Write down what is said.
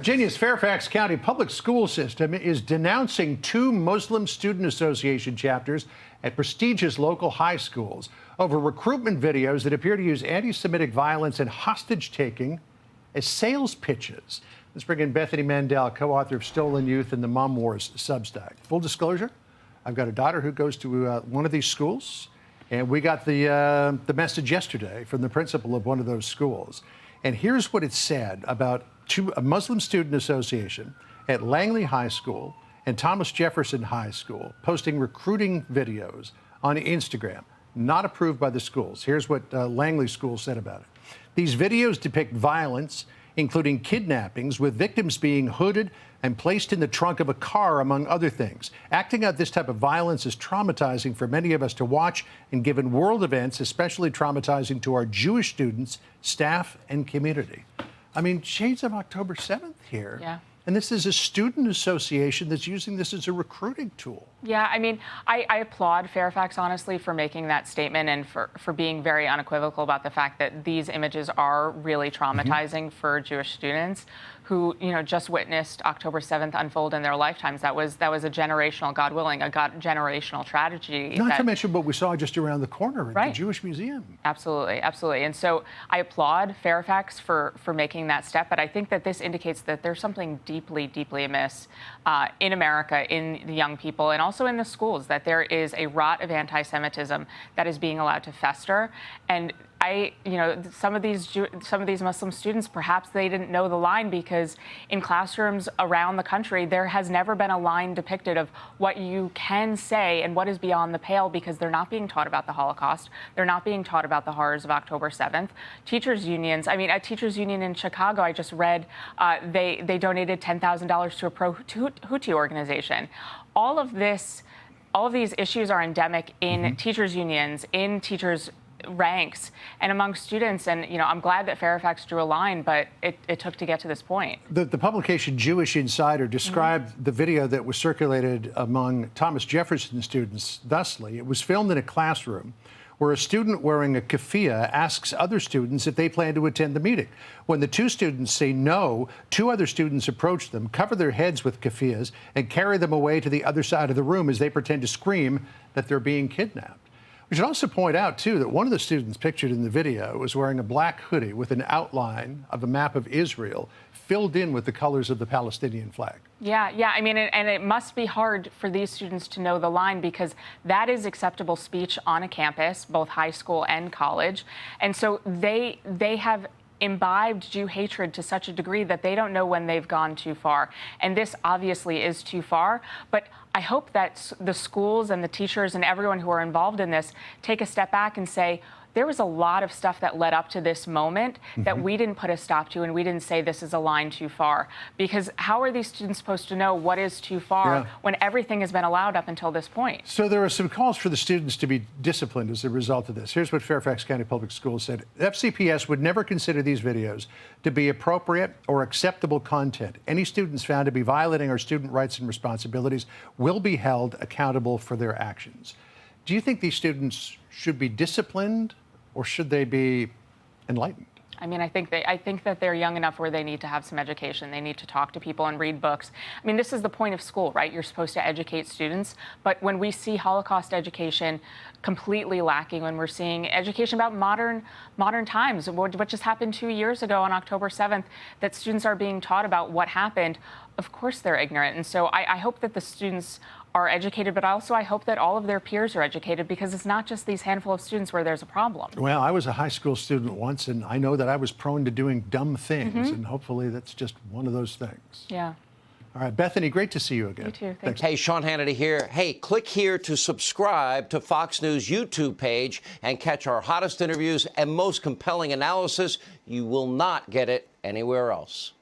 Virginia's Fairfax County public school system is denouncing two Muslim Student Association chapters at prestigious local high schools over recruitment videos that appear to use anti-Semitic violence and hostage-taking as sales pitches. Let's bring in Bethany Mandel, co-author of Stolen Youth and the Mom Wars Substack. Full disclosure, I've got a daughter who goes to one of these schools, and we got the message yesterday from the principal of one of those schools. And here's what it said about a Muslim Student Association at Langley High School and Thomas Jefferson High School posting recruiting videos on Instagram, not approved by the schools. Here's what Langley School said about it. These videos depict violence, including kidnappings, with victims being hooded and placed in the trunk of a car, among other things. Acting out this type of violence is traumatizing for many of us to watch, and given world events, especially traumatizing to our Jewish students, staff, and community. I mean, shades of October 7th here. Yeah. And this is a student association that's using this as a recruiting tool. Yeah, I mean, I applaud Fairfax, honestly, for making that statement and for being very unequivocal about the fact that these images are really traumatizing for Jewish students who, you know, just witnessed October 7th unfold in their lifetimes. That was a generational, God willing, generational tragedy. Not to mention what we saw just around the corner at the Jewish Museum. Absolutely, absolutely. And so I applaud Fairfax for making that step, but I think that this indicates that there's something deeply, deeply amiss in America, in the young people, and also in the schools, that there is a rot of anti-Semitism that is being allowed to fester. And some of these Muslim students, perhaps they didn't know the line, because in classrooms around the country, there has never been a line depicted of what you can say and what is beyond the pale, because they're not being taught about the Holocaust. They're not being taught about the horrors of October 7th. Teachers' unions, I mean, a teachers' union in Chicago, I just read, they donated $10,000 to a pro-Houthi organization. All of these issues are endemic in teachers' unions, in teachers' ranks, and among students. And, you know, I'm glad that Fairfax drew a line, but it took to get to this point. The publication Jewish Insider described the video that was circulated among Thomas Jefferson students thusly. It was filmed in a classroom where a student wearing a keffiyeh asks other students if they plan to attend the meeting. When the two students say no, two other students approach them, cover their heads with keffiyehs, and carry them away to the other side of the room as they pretend to scream that they're being kidnapped. We should also point out, too, that one of the students pictured in the video was wearing a black hoodie with an outline of a map of Israel filled in with the colors of the Palestinian flag. Yeah, I mean, and it must be hard for these students to know the line, because that is acceptable speech on a campus, both high school and college. And so they have imbibed Jew hatred to such a degree that they don't know when they've gone too far. And this obviously is too far. But I hope that the schools and the teachers and everyone who are involved in this take a step back and say, there was a lot of stuff that led up to this moment that we didn't put a stop to, and we didn't say this is a line too far. Because how are these students supposed to know what is too far when everything has been allowed up until this point? So there are some calls for the students to be disciplined as a result of this. Here's what Fairfax County Public Schools said. FCPS would never consider these videos to be appropriate or acceptable content. Any students found to be violating our student rights and responsibilities will be held accountable for their actions. Do you think these students should be disciplined, or should they be enlightened? I mean, I think that they're young enough where they need to have some education. They need to talk to people and read books. I mean, this is the point of school, right? You're supposed to educate students. But when we see Holocaust education completely lacking, when we're seeing education about modern times, what just happened 2 years ago on October 7th, that students are being taught about what happened, of course they're ignorant. And so I hope that the students are educated, but also I hope that all of their peers are educated, because it's not just these handful of students where there's a problem. Well, I was a high school student once, and I know that I was prone to doing dumb things, and hopefully that's just one of those things. Yeah. All right, Bethany, great to see you again. You too. Thanks. Hey, Sean Hannity here. Hey, click here to subscribe to Fox News YouTube page and catch our hottest interviews and most compelling analysis. You will not get it anywhere else.